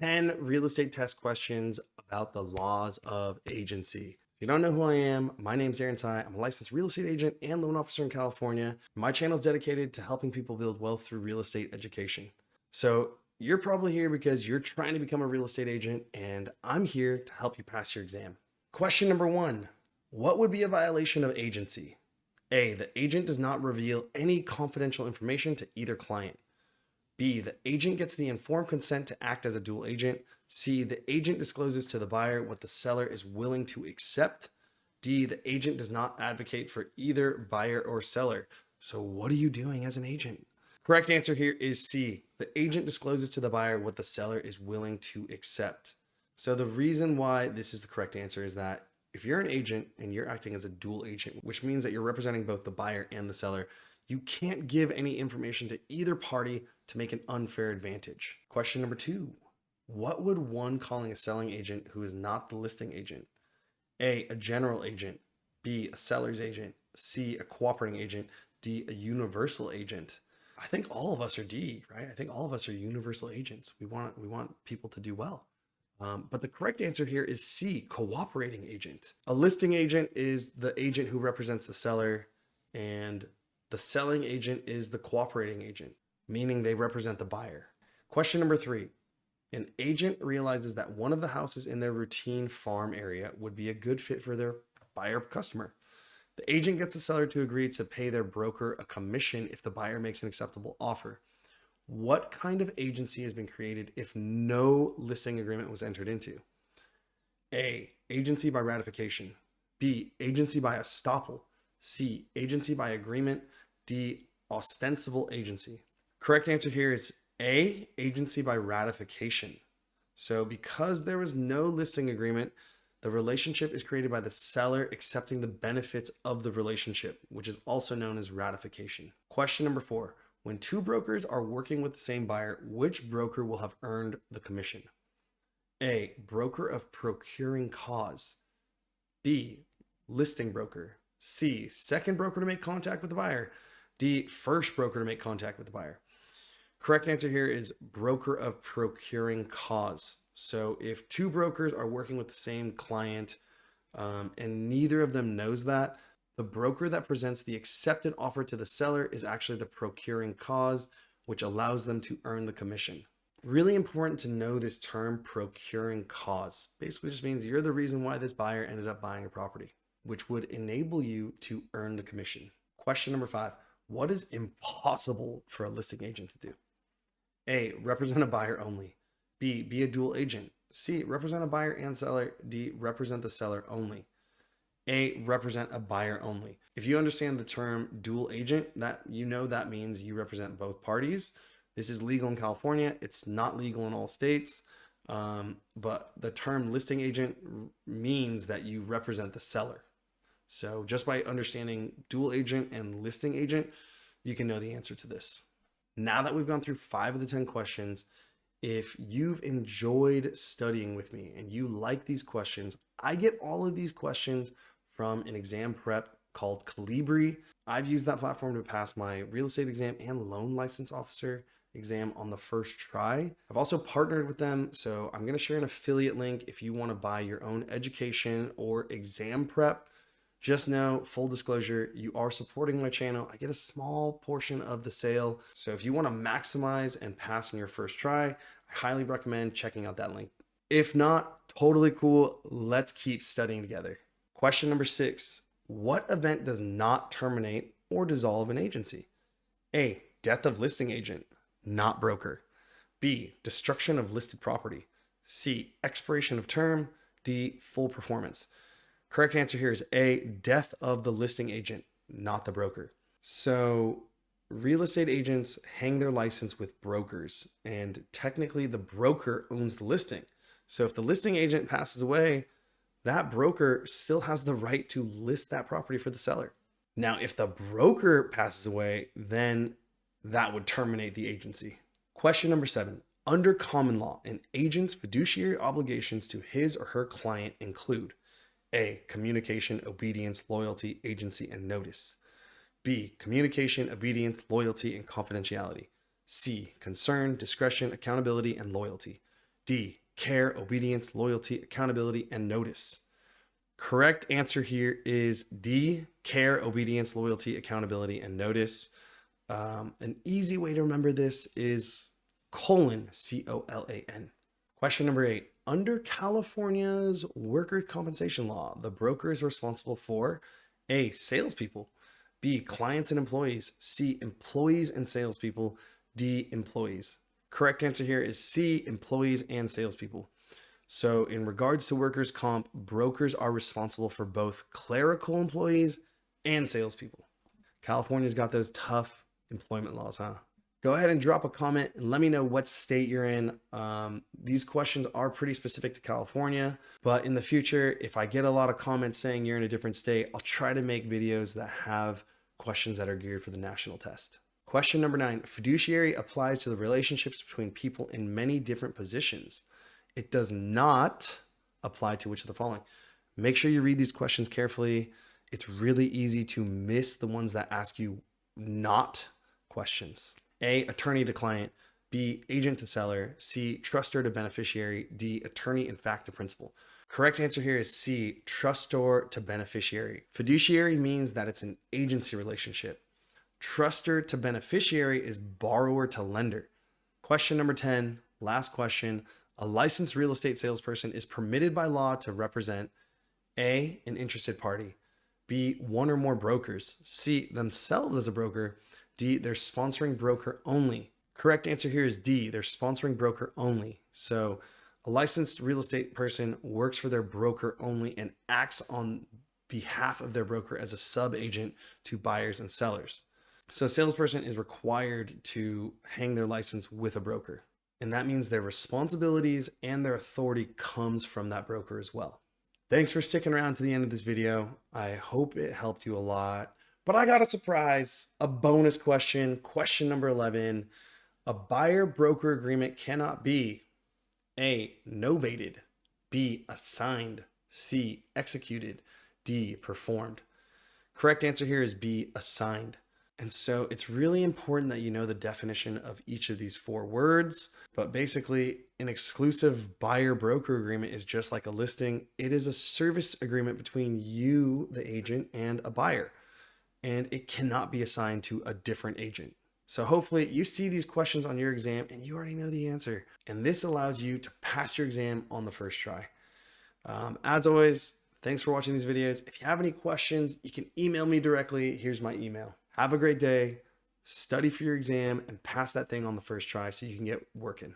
10 real estate test questions about the laws of agency. If you don't know who I am, my name's Darren. I'm a licensed real estate agent and loan officer in California. My channel is dedicated to helping people build wealth through real estate education. So you're probably here because you're trying to become a real estate agent, and I'm here to help you pass your exam. Question number 1. What would be a violation of agency? A, the agent does not reveal any confidential information to either client. B, the agent gets the informed consent to act as a dual agent. C, the agent discloses to the buyer what the seller is willing to accept. D, the agent does not advocate for either buyer or seller. So what are you doing as an agent? Correct answer here is C. The agent discloses to the buyer what the seller is willing to accept. So the reason why this is the correct answer is that if you're an agent and you're acting as a dual agent, which means that you're representing both the buyer and the seller, you can't give any information to either party to make an unfair advantage. Question number 2. What would one calling a selling agent who is not the listing agent? A, a general agent. B, a seller's agent. C, a cooperating agent. D, a universal agent. I think all of us are D, right? I think all of us are universal agents. We want people to do well. But the correct answer here is C, cooperating agent. A listing agent is the agent who represents the seller, and the selling agent is the cooperating agent, meaning they represent the buyer. Question number 3. An agent realizes that one of the houses in their routine farm area would be a good fit for their buyer customer. The agent gets the seller to agree to pay their broker a commission if the buyer makes an acceptable offer. What kind of agency has been created if no listing agreement was entered into? A, agency by ratification. B, agency by estoppel. C, agency by agreement. D, ostensible agency. Correct answer here is A, agency by ratification. So because there was no listing agreement, the relationship is created by the seller accepting the benefits of the relationship, which is also known as ratification. Question number 4. When two brokers are working with the same buyer, which broker will have earned the commission? A, broker of procuring cause. B, listing broker. C, second broker to make contact with the buyer. D, first broker to make contact with the buyer. Correct answer here is broker of procuring cause. So if two brokers are working with the same client and neither of them knows that, the broker that presents the accepted offer to the seller is actually the procuring cause, which allows them to earn the commission. Really important to know this term, procuring cause. Basically just means you're the reason why this buyer ended up buying a property, which would enable you to earn the commission. Question number 5. What is impossible for a listing agent to do? A, represent a buyer only. B, be a dual agent. C, represent a buyer and seller. D, represent the seller only. A, represent a buyer only. If you understand the term dual agent, that means you represent both parties. This is legal in California. It's not legal in all states. But the term listing agent means that you represent the seller. So just by understanding dual agent and listing agent, you can know the answer to this. Now that we've gone through 5 of the 10 questions, if you've enjoyed studying with me and you like these questions, I get all of these questions from an exam prep called Calibri. I've used that platform to pass my real estate exam and loan license officer exam on the first try. I've also partnered with them, so I'm going to share an affiliate link if you want to buy your own education or exam prep. Just know, full disclosure, you are supporting my channel. I get a small portion of the sale. So if you want to maximize and pass on your first try, I highly recommend checking out that link. If not, totally cool. Let's keep studying together. Question number 6. What event does not terminate or dissolve an agency? A, death of listing agent, not broker. B, destruction of listed property. C, expiration of term. D, full performance. Correct answer here is A, death of the listing agent, not the broker. So real estate agents hang their license with brokers, and technically the broker owns the listing. So if the listing agent passes away, that broker still has the right to list that property for the seller. Now, if the broker passes away, then that would terminate the agency. Question number 7. Under common law, an agent's fiduciary obligations to his or her client include A, communication, obedience, loyalty, agency, and notice. B, communication, obedience, loyalty, and confidentiality. C, concern, discretion, accountability, and loyalty. D, care, obedience, loyalty, accountability, and notice. Correct answer here is D, care, obedience, loyalty, accountability, and notice. An easy way to remember this is colon, COLAN. Question number 8. Under California's worker compensation law, the broker is responsible for A, salespeople, B, clients and employees, C, employees and salespeople, D, employees. Correct answer here is C, employees and salespeople. So in regards to workers' comp, brokers are responsible for both clerical employees and salespeople. California's got those tough employment laws, huh? Go ahead and drop a comment and let me know what state you're in. These questions are pretty specific to California, but in the future, if I get a lot of comments saying you're in a different state, I'll try to make videos that have questions that are geared for the national test. Question number 9, fiduciary applies to the relationships between people in many different positions. It does not apply to which of the following? Make sure you read these questions carefully. It's really easy to miss the ones that ask you not questions. A, attorney to client, B, agent to seller, C, trustor to beneficiary, D, attorney in fact to principal. Correct answer here is C, trustor to beneficiary. Fiduciary means that it's an agency relationship. Trustor to beneficiary is borrower to lender. Question number 10, last question. A licensed real estate salesperson is permitted by law to represent A, an interested party, B, one or more brokers, C, themselves as a broker, D, they're sponsoring broker only. Correct answer here is D, they're sponsoring broker only. So a licensed real estate person works for their broker only and acts on behalf of their broker as a sub-agent to buyers and sellers. So a salesperson is required to hang their license with a broker. And that means their responsibilities and their authority comes from that broker as well. Thanks for sticking around to the end of this video. I hope it helped you a lot. But I got a surprise, a bonus question, question number 11. A buyer-broker agreement cannot be A, novated, B, assigned, C, executed, D, performed. Correct answer here is B, assigned. And so it's really important that you know the definition of each of these 4 words. But basically, an exclusive buyer-broker agreement is just like a listing. It is a service agreement between you, the agent, and a buyer. And it cannot be assigned to a different agent. So hopefully you see these questions on your exam and you already know the answer. And this allows you to pass your exam on the first try. As always, thanks for watching these videos. If you have any questions, you can email me directly. Here's my email. Have a great day, study for your exam, and pass that thing on the first try so you can get working.